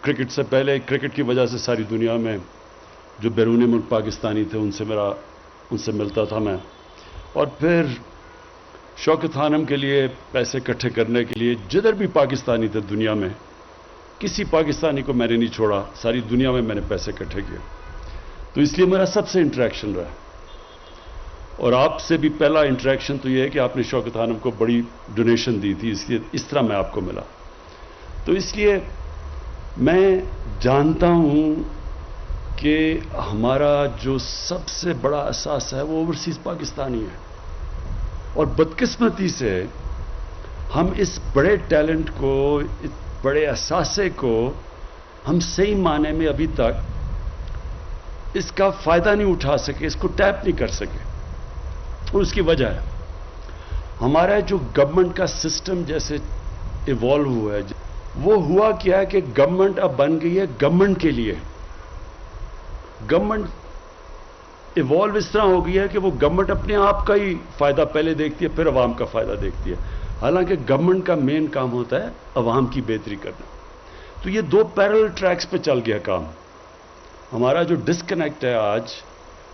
Cricket سے پہلے cricket کی وجہ سے ساری دنیا میں جو بیرون ملک پاکستانی تھے ان سے ملتا تھا میں. اور پھر شوکت خانم کے لیے پیسے اکٹھے کرنے کے لیے جدھر بھی پاکستانی تھے دنیا میں کسی پاکستانی کو میں نے نہیں چھوڑا, ساری دنیا میں نے پیسے اکٹھے کیے. تو اس لیے میرا سب سے انٹریکشن رہا. اور آپ سے بھی پہلا انٹریکشن تو یہ ہے کہ آپ نے شوکت خانم کو بڑی ڈونیشن دی تھی, اس طرح میں آپ کو ملا. تو اس لیے میں جانتا ہوں کہ ہمارا جو سب سے بڑا اثاثہ ہے وہ اوورسیز پاکستانی ہے. اور بدقسمتی سے ہم اس بڑے ٹیلنٹ کو, اس بڑے اثاثے کو ہم صحیح معنی میں ابھی تک اس کا فائدہ نہیں اٹھا سکے, اس کو ٹیپ نہیں کر سکے. اور اس کی وجہ ہے ہمارا جو گورنمنٹ کا سسٹم جیسے ایوالو ہوا ہے, وہ ہوا کیا ہے کہ گورنمنٹ اب بن گئی ہے گورنمنٹ کے لیے. گورنمنٹ ایوالو اس طرح ہو گئی ہے کہ وہ گورنمنٹ اپنے آپ کا ہی فائدہ پہلے دیکھتی ہے, پھر عوام کا فائدہ دیکھتی ہے. حالانکہ گورنمنٹ کا مین کام ہوتا ہے عوام کی بہتری کرنا. تو یہ دو پیرل ٹریکس پہ چل گیا کام. ہمارا جو ڈسکنیکٹ ہے آج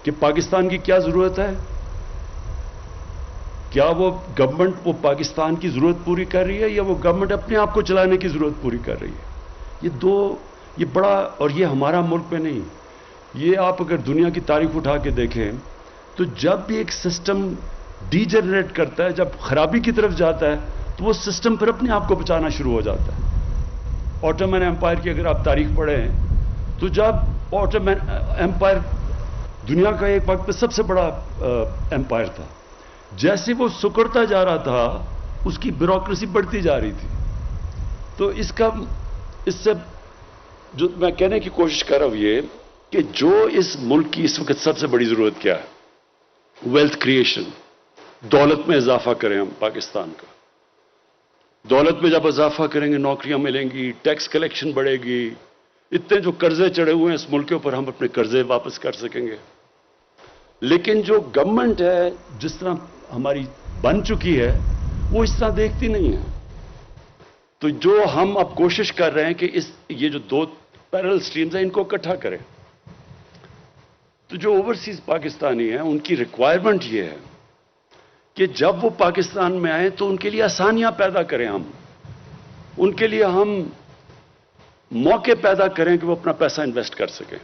کہ پاکستان کی کیا ضرورت ہے, کیا وہ گورنمنٹ وہ پاکستان کی ضرورت پوری کر رہی ہے یا وہ گورنمنٹ اپنے آپ کو چلانے کی ضرورت پوری کر رہی ہے. یہ بڑا, اور یہ ہمارا ملک میں نہیں, یہ آپ اگر دنیا کی تاریخ اٹھا کے دیکھیں تو جب بھی ایک سسٹم ڈی جنریٹ کرتا ہے, جب خرابی کی طرف جاتا ہے تو وہ سسٹم پھر اپنے آپ کو بچانا شروع ہو جاتا ہے. آٹومین ایمپائر کی اگر آپ تاریخ پڑھیں تو جب آٹومین ایمپائر دنیا کا ایک وقت پہ سب سے بڑا ایمپائر تھا, جیسے وہ سکڑتا جا رہا تھا اس کی بیوروکریسی بڑھتی جا رہی تھی. تو اس سے جو میں کہنے کی کوشش کر رہا ہوں یہ کہ جو اس ملک کی اس وقت سب سے بڑی ضرورت کیا ہے, ویلتھ کریشن, دولت میں اضافہ کریں ہم پاکستان کا. دولت میں جب اضافہ کریں گے نوکریاں ملیں گی, ٹیکس کلیکشن بڑھے گی, اتنے جو قرضے چڑھے ہوئے ہیں اس ملک کے اوپر ہم اپنے قرضے واپس کر سکیں گے. لیکن جو گورنمنٹ ہے جس طرح ہماری بن چکی ہے وہ اس طرح دیکھتی نہیں ہے. تو جو ہم اب کوشش کر رہے ہیں کہ یہ جو دو پیرل سٹریمز ہیں ان کو اکٹھا کریں. تو جو اوورسیز پاکستانی ہیں ان کی ریکوائرمنٹ یہ ہے کہ جب وہ پاکستان میں آئیں تو ان کے لیے آسانیاں پیدا کریں, ہم ان کے لیے ہم موقع پیدا کریں کہ وہ اپنا پیسہ انویسٹ کر سکیں.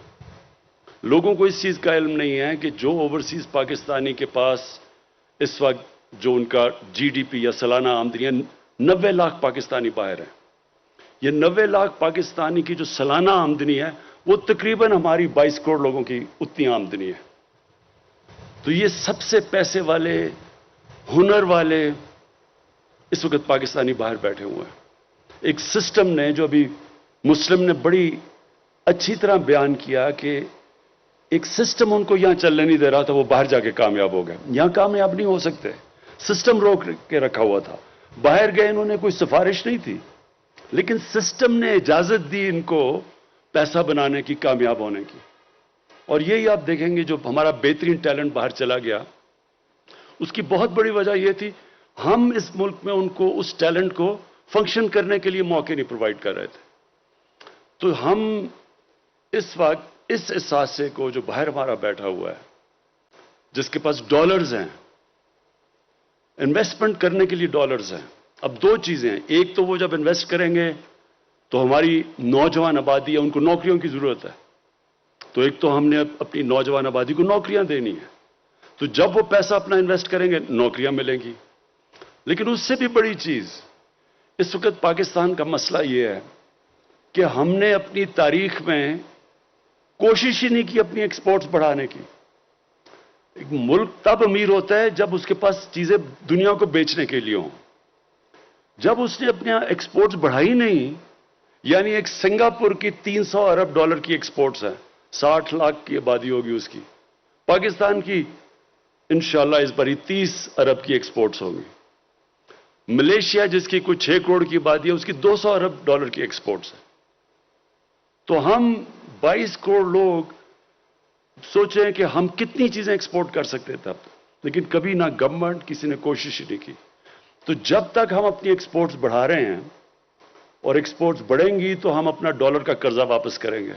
لوگوں کو اس چیز کا علم نہیں ہے کہ جو اوورسیز پاکستانی کے پاس اس وقت جو ان کا جی ڈی پی یا سالانہ آمدنی ہے 90 لاکھ پاکستانی باہر ہیں. یہ 90 لاکھ پاکستانی کی جو سالانہ آمدنی ہے وہ تقریباً ہماری 22 کروڑ لوگوں کی اتنی آمدنی ہے. تو یہ سب سے پیسے والے, ہنر والے اس وقت پاکستانی باہر بیٹھے ہوئے ہیں. ایک سسٹم نے جو ابھی مسلم نے بڑی اچھی طرح بیان کیا کہ ایک سسٹم ان کو یہاں چلنے نہیں دے رہا تھا, وہ باہر جا کے کامیاب ہو گئے. یہاں کامیاب نہیں ہو سکتے, سسٹم روک کے رکھا ہوا تھا. باہر گئے, انہوں نے کوئی سفارش نہیں تھی, لیکن سسٹم نے اجازت دی ان کو پیسہ بنانے کی, کامیاب ہونے کی. اور یہی آپ دیکھیں گے جو ہمارا بہترین ٹیلنٹ باہر چلا گیا, اس کی بہت بڑی وجہ یہ تھی ہم اس ملک میں ان کو اس ٹیلنٹ کو فنکشن کرنے کے لیے موقع نہیں پرووائڈ کر رہے تھے. تو ہم اس وقت اس احساسے کو جو باہر ہمارا بیٹھا ہوا ہے, جس کے پاس ڈالرز ہیں, انویسٹمنٹ کرنے کے لیے ڈالرز ہیں. اب دو چیزیں ہیں, ایک تو وہ جب انویسٹ کریں گے تو ہماری نوجوان آبادی ہے, ان کو نوکریوں کی ضرورت ہے. تو ایک تو ہم نے اپنی نوجوان آبادی کو نوکریاں دینی ہیں, تو جب وہ پیسہ اپنا انویسٹ کریں گے نوکریاں ملیں گی. لیکن اس سے بھی بڑی چیز اس وقت پاکستان کا مسئلہ یہ ہے کہ ہم نے اپنی تاریخ میں کوشش ہی نہیں کی اپنی ایکسپورٹس بڑھانے کی. ایک ملک تب امیر ہوتا ہے جب اس کے پاس چیزیں دنیا کو بیچنے کے لیے ہوں. جب اس نے اپنے ایکسپورٹس بڑھائی نہیں, یعنی ایک سنگاپور کی 300 ارب ڈالر کی ایکسپورٹس ہے, 60 لاکھ کی آبادی ہوگی اس کی. پاکستان کی انشاءاللہ اس باری 30 ارب کی ایکسپورٹس ہوگی. ملیشیا جس کی کوئی 6 کروڑ کی آبادی ہے اس کی 200 ارب ڈالر کی ایکسپورٹس ہے. تو ہم 22 کروڑ لوگ سوچیں کہ ہم کتنی چیزیں ایکسپورٹ کر سکتے تھے اب, لیکن کبھی نہ گورنمنٹ کسی نے کوشش ہی نہیں کی. تو جب تک ہم اپنی ایکسپورٹس بڑھا رہے ہیں اور ایکسپورٹس بڑھیں گی تو ہم اپنا ڈالر کا قرضہ واپس کریں گے.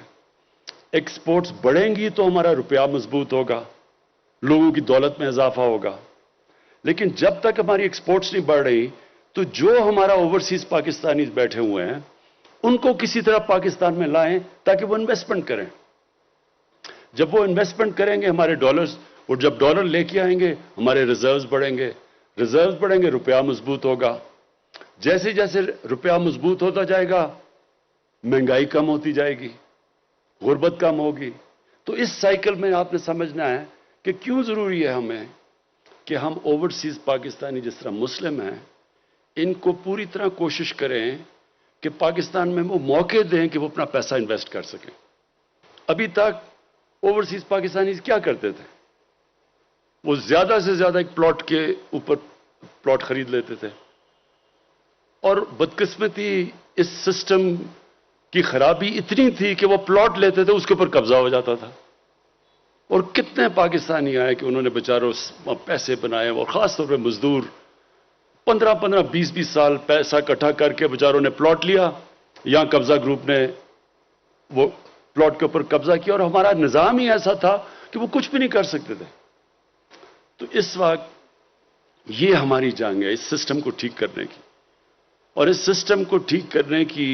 ایکسپورٹس بڑھیں گی تو ہمارا روپیہ مضبوط ہوگا, لوگوں کی دولت میں اضافہ ہوگا. لیکن جب تک ہماری ایکسپورٹس نہیں بڑھ رہی تو جو ہمارا اوورسیز پاکستانی بیٹھے ہوئے ہیں ان کو کسی طرح پاکستان میں لائیں تاکہ وہ انویسٹمنٹ کریں. جب وہ انویسٹمنٹ کریں گے ہمارے ڈالرز, اور جب ڈالر لے کے آئیں گے ہمارے ریزروز بڑھیں گے, روپیہ مضبوط ہوگا. جیسے جیسے روپیہ مضبوط ہوتا جائے گا مہنگائی کم ہوتی جائے گی, غربت کم ہوگی. تو اس سائیکل میں آپ نے سمجھنا ہے کہ کیوں ضروری ہے ہمیں کہ ہم اوورسیز پاکستانی جس طرح مسلم ہیں ان کو پوری طرح کوشش کریں کہ پاکستان میں وہ موقع دیں کہ وہ اپنا پیسہ انویسٹ کر سکیں. ابھی تک اوورسیز پاکستانی کیا کرتے تھے؟ وہ زیادہ سے زیادہ ایک پلاٹ کے اوپر پلاٹ خرید لیتے تھے, اور بدقسمتی اس سسٹم کی خرابی اتنی تھی کہ وہ پلاٹ لیتے تھے اس کے اوپر قبضہ ہو جاتا تھا. اور کتنے پاکستانی آئے کہ انہوں نے بیچاروں پیسے بنائے, اور خاص طور پہ مزدور 15-20 سال پیسہ اکٹھا کر کے بیچاروں نے پلاٹ لیا. یہاں قبضہ گروپ نے وہ پلاٹ کے اوپر قبضہ کیا, اور ہمارا نظام ہی ایسا تھا کہ وہ کچھ بھی نہیں کر سکتے تھے. تو اس وقت یہ ہماری جنگ ہے اس سسٹم کو ٹھیک کرنے کی, اور اس سسٹم کو ٹھیک کرنے کی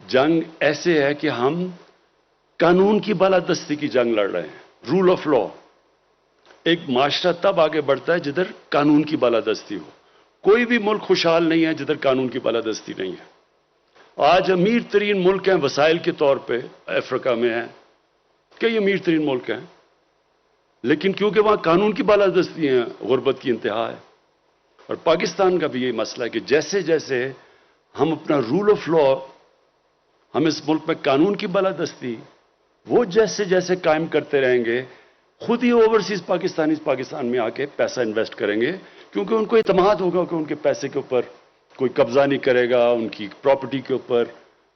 جنگ ایسے ہے کہ ہم قانون کی بالادستی کی جنگ لڑ رہے ہیں, رول آف لا. ایک معاشرہ تب آگے بڑھتا ہے جدھر قانون کی بالادستی ہو. کوئی بھی ملک خوشحال نہیں ہے جدھر قانون کی بالادستی نہیں ہے. آج امیر ترین ملک ہیں وسائل کے طور پہ افریقہ میں ہیں, کئی امیر ترین ملک ہیں, لیکن کیونکہ وہاں قانون کی بالادستی ہے غربت کی انتہا ہے. اور پاکستان کا بھی یہ مسئلہ ہے کہ جیسے جیسے ہم اپنا رول آف لا, ہم اس ملک میں قانون کی بالادستی وہ جیسے جیسے قائم کرتے رہیں گے, خود ہی اوورسیز پاکستانی پاکستان میں آ کے پیسہ انویسٹ کریں گے, کیونکہ ان کو اعتماد ہوگا کہ ان کے پیسے کے اوپر کوئی قبضہ نہیں کرے گا, ان کی پراپرٹی کے اوپر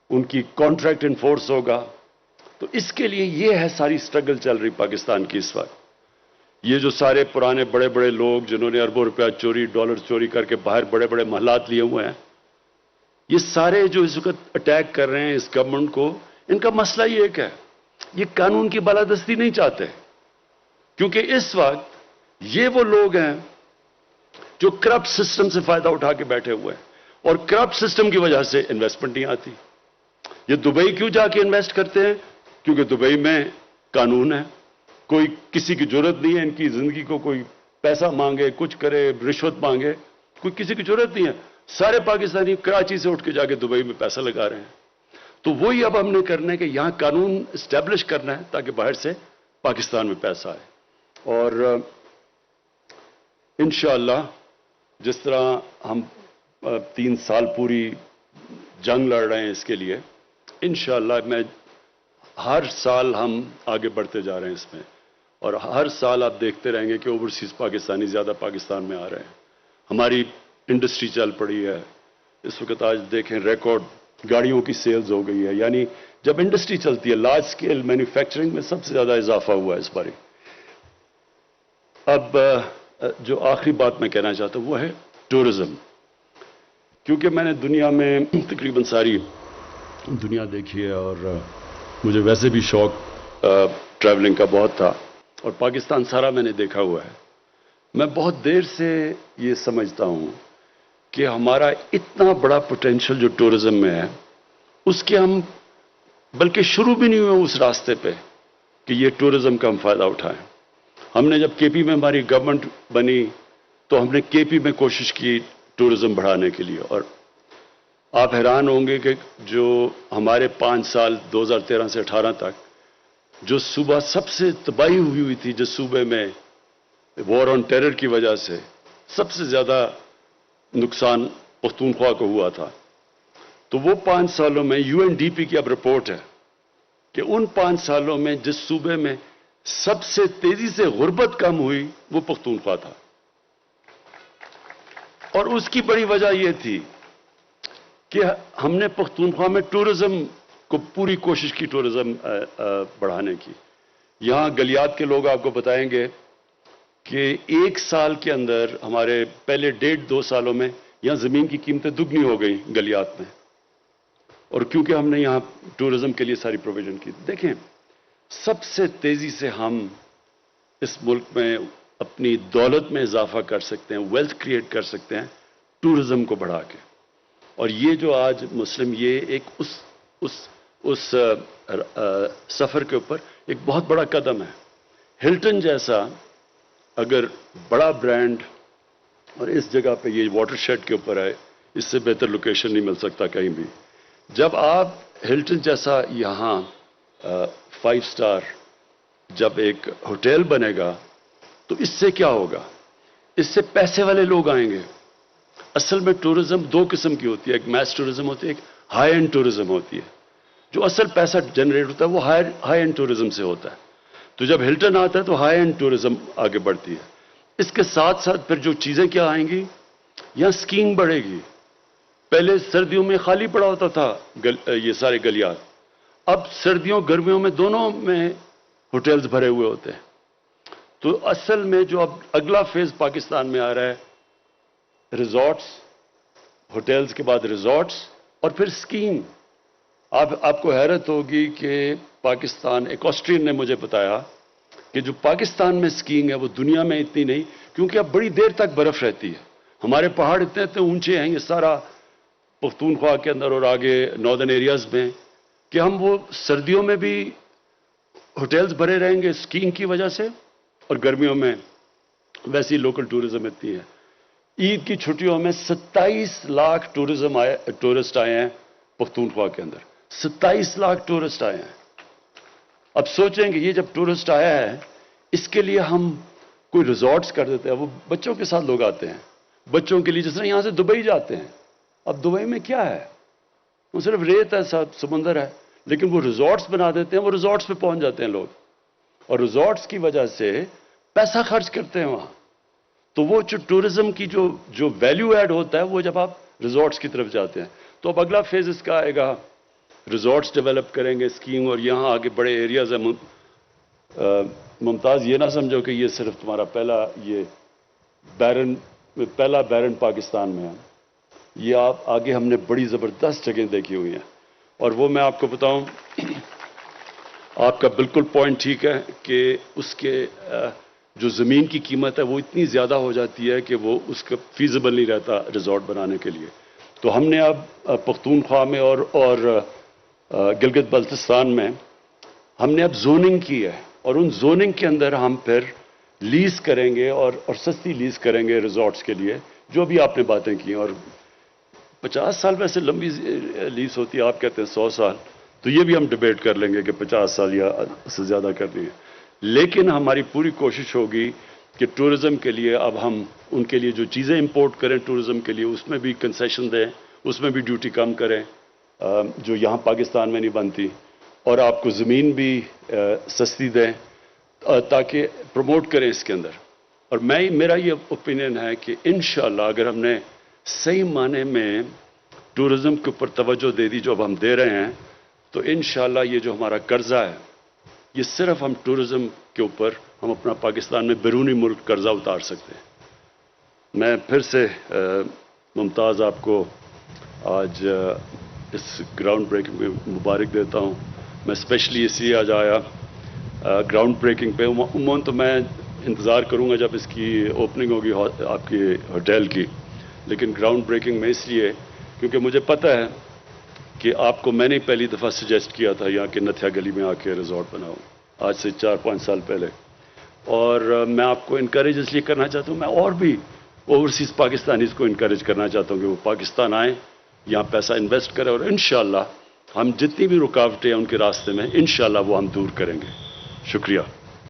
ان کی کانٹریکٹ انفورس ہوگا. تو اس کے لیے یہ ہے ساری سٹرگل چل رہی پاکستان کی اس وقت. یہ جو سارے پرانے بڑے بڑے لوگ جنہوں نے اربوں روپیہ چوری ڈالر چوری کر کے باہر بڑے بڑے محلات لیے ہوئے ہیں, یہ سارے جو اس وقت اٹیک کر رہے ہیں اس گورنمنٹ کو, ان کا مسئلہ یہ ایک ہے, یہ قانون کی بالادستی نہیں چاہتے. کیونکہ اس وقت یہ وہ لوگ ہیں جو کرپٹ سسٹم سے فائدہ اٹھا کے بیٹھے ہوئے ہیں, اور کرپٹ سسٹم کی وجہ سے انویسٹمنٹ نہیں آتی. یہ دبئی کیوں جا کے انویسٹ کرتے ہیں؟ کیونکہ دبئی میں قانون ہے, کوئی کسی کی ضرورت نہیں ہے ان کی زندگی کو کوئی پیسہ مانگے, کچھ کرے, رشوت مانگے, کوئی کسی کی ضرورت نہیں ہے. سارے پاکستانی کراچی سے اٹھ کے جا کے دبئی میں پیسہ لگا رہے ہیں. تو وہی اب ہم نے کرنا ہے کہ یہاں قانون اسٹیبلش کرنا ہے تاکہ باہر سے پاکستان میں پیسہ آئے. اور انشاءاللہ جس طرح ہم 3 سال پوری جنگ لڑ رہے ہیں اس کے لیے, انشاءاللہ میں ہر سال ہم آگے بڑھتے جا رہے ہیں اس میں, اور ہر سال آپ دیکھتے رہیں گے کہ اوورسیز پاکستانی زیادہ پاکستان میں آ رہے ہیں. ہماری انڈسٹری چل پڑی ہے اس وقت. آج دیکھیں ریکارڈ گاڑیوں کی سیلز ہو گئی ہے. یعنی جب انڈسٹری چلتی ہے لارج سکیل مینوفیکچرنگ میں سب سے زیادہ اضافہ ہوا ہے اس باری. اب جو آخری بات میں کہنا چاہتا ہوں وہ ہے ٹورزم. کیونکہ میں نے دنیا میں تقریباً ساری دنیا دیکھی ہے, اور مجھے ویسے بھی شوق ٹریولنگ کا بہت تھا, اور پاکستان سارا میں نے دیکھا ہوا ہے. میں بہت دیر سے یہ سمجھتا ہوں کہ ہمارا اتنا بڑا پوٹینشل جو ٹورزم میں ہے اس کے ہم بلکہ شروع بھی نہیں ہوئے اس راستے پہ کہ یہ ٹورزم کا ہم فائدہ اٹھائیں. ہم نے جب کے پی میں ہماری گورنمنٹ بنی تو ہم نے کے پی میں کوشش کی ٹورزم بڑھانے کے لیے, اور آپ حیران ہوں گے کہ جو ہمارے 5 سال 2013 سے 18 تک جو صوبہ سب سے تباہی ہوئی تھی, جس صوبے میں وار آن ٹیرر کی وجہ سے سب سے زیادہ نقصان پختونخوا کو ہوا تھا, تو وہ 5 سالوں میں یو این ڈی پی کی اب رپورٹ ہے کہ ان 5 سالوں میں جس صوبے میں سب سے تیزی سے غربت کم ہوئی وہ پختونخوا تھا. اور اس کی بڑی وجہ یہ تھی کہ ہم نے پختونخوا میں ٹورزم کو پوری کوشش کی ٹورزم بڑھانے کی. یہاں گلیات کے لوگ آپ کو بتائیں گے کہ 1 سال کے اندر ہمارے پہلے 1.5-2 سالوں میں یہاں زمین کی قیمتیں دگنی ہو گئی گلیات میں. اور کیونکہ ہم نے یہاں ٹورزم کے لیے ساری پروویژن کی. دیکھیں سب سے تیزی سے ہم اس ملک میں اپنی دولت میں اضافہ کر سکتے ہیں, ویلتھ کریٹ کر سکتے ہیں ٹورزم کو بڑھا کے. اور یہ جو آج مسلم یہ ایک اس سفر کے اوپر ایک بہت بڑا قدم ہے. ہلٹن جیسا اگر بڑا برانڈ اور اس جگہ پہ یہ واٹر شیڈ کے اوپر ہے, اس سے بہتر لوکیشن نہیں مل سکتا کہیں بھی. جب آپ ہلٹن جیسا یہاں 5 سٹار جب ایک ہوٹل بنے گا تو اس سے کیا ہوگا؟ اس سے پیسے والے لوگ آئیں گے. اصل میں ٹورزم 2 قسم کی ہوتی ہے, ایک میس ٹورزم ہوتی ہے, ایک ہائی اینڈ ٹورزم ہوتی ہے. جو اصل پیسہ جنریٹ ہوتا ہے وہ ہائی اینڈ ٹورزم سے ہوتا ہے. تو جب ہلٹن آتا ہے تو ہائی اینڈ ٹورزم آگے بڑھتی ہے. اس کے ساتھ ساتھ پھر جو چیزیں کیا آئیں گی, یہاں سکینگ بڑھے گی. پہلے سردیوں میں خالی پڑا ہوتا تھا یہ سارے گلیات, اب سردیوں گرمیوں میں دونوں میں ہوٹلز بھرے ہوئے ہوتے ہیں. تو اصل میں جو اب اگلا فیز پاکستان میں آ رہا ہے, ریزورٹس, ہوٹلز کے بعد ریزورٹس اور پھر سکینگ. آپ کو حیرت ہوگی کہ پاکستان, ایک آسٹرین نے مجھے بتایا کہ جو پاکستان میں سکینگ ہے وہ دنیا میں اتنی نہیں, کیونکہ اب بڑی دیر تک برف رہتی ہے. ہمارے پہاڑ اتنے اونچے ہیں, یہ سارا پختونخوا کے اندر اور آگے ناردرن ایریاز میں, کہ ہم وہ سردیوں میں بھی ہوٹلز بھرے رہیں گے سکینگ کی وجہ سے, اور گرمیوں میں ویسی لوکل ٹورزم اتنی ہے. عید کی چھٹیوں میں 27 لاکھ ٹورسٹ آئے ہیں پختونخوا کے اندر, 27 لاکھ ٹورسٹ آئے ہیں. اب سوچیں کہ یہ جب ٹورسٹ آیا ہے اس کے لیے ہم کوئی ریزورٹس کر دیتے ہیں. وہ بچوں کے ساتھ لوگ آتے ہیں, بچوں کے لیے جس طرح یہاں سے دبئی جاتے ہیں. اب دبئی میں کیا ہے, وہ صرف ریت ہے, سمندر ہے, لیکن وہ ریزورٹس بنا دیتے ہیں, وہ ریزورٹس پہ پہنچ جاتے ہیں لوگ, اور ریزورٹس کی وجہ سے پیسہ خرچ کرتے ہیں وہاں. تو وہ جو ٹورزم کی جو ویلیو ایڈ ہوتا ہے وہ جب آپ ریزورٹس کی طرف جاتے ہیں. تو اب اگلا فیز اس کا آئے گا, ریزورٹس ڈیولپ کریں گے, اسکیم, اور یہاں آگے بڑے ایریاز ہیں. ممتاز یہ نہ سمجھو کہ یہ صرف تمہارا پہلا بیرن پاکستان میں ہے. یہ آپ آگے ہم نے بڑی زبردست جگہیں دیکھی ہوئی ہیں. اور وہ میں آپ کو بتاؤں, آپ کا بالکل پوائنٹ ٹھیک ہے کہ اس کے جو زمین کی قیمت ہے وہ اتنی زیادہ ہو جاتی ہے کہ وہ اس کا فیزیبل نہیں رہتا ریزورٹ بنانے کے لیے. تو ہم نے اب پختونخوا میں اور گلگت بلتستان میں ہم نے اب زوننگ کی ہے, اور ان زوننگ کے اندر ہم پھر لیز کریں گے اور سستی لیز کریں گے ریزورٹس کے لیے, جو بھی آپ نے باتیں کی. اور 50 سال ویسے لمبی لیز ہوتی ہے, آپ کہتے ہیں 100 سال, تو یہ بھی ہم ڈیبیٹ کر لیں گے کہ 50 سال یا سے زیادہ کرنی ہے. لیکن ہماری پوری کوشش ہوگی کہ ٹورزم کے لیے اب ہم ان کے لیے جو چیزیں امپورٹ کریں ٹورزم کے لیے, اس میں بھی کنسیشن دیں, اس میں بھی ڈیوٹی کم کریں جو یہاں پاکستان میں نہیں بنتی, اور آپ کو زمین بھی سستی دیں تاکہ پروموٹ کریں اس کے اندر. اور میرا یہ اوپینین ہے کہ انشاءاللہ اگر ہم نے صحیح معنی میں ٹورزم کے اوپر توجہ دے دی جو اب ہم دے رہے ہیں, تو انشاءاللہ یہ جو ہمارا قرضہ ہے یہ صرف ہم ٹورزم کے اوپر ہم اپنا پاکستان میں بیرونی ملک قرضہ اتار سکتے ہیں. میں پھر سے ممتاز آپ کو آج اس گراؤنڈ بریکنگ میں مبارک دیتا ہوں. میں اسپیشلی اس لیے آج آیا گراؤنڈ بریکنگ پہ. عموماً تو میں انتظار کروں گا جب اس کی اوپننگ ہوگی آپ کی ہوٹل کی, لیکن گراؤنڈ بریکنگ میں اس لیے کیونکہ مجھے پتہ ہے کہ آپ کو میں نے پہلی دفعہ سجیسٹ کیا تھا یہاں کے نتھیا گلی میں آ کے ریزورٹ بناؤ, آج سے 4-5 سال پہلے. اور میں آپ کو انکریج اس لیے کرنا چاہتا ہوں, میں اور بھی اوورسیز پاکستانیز کو انکریج کرنا چاہتا ہوں کہ وہ پاکستان آئیں, یہاں پیسہ انویسٹ کریں, اور انشاءاللہ ہم جتنی بھی رکاوٹیں ہیں ان کے راستے میں انشاءاللہ وہ ہم دور کریں گے. شکریہ.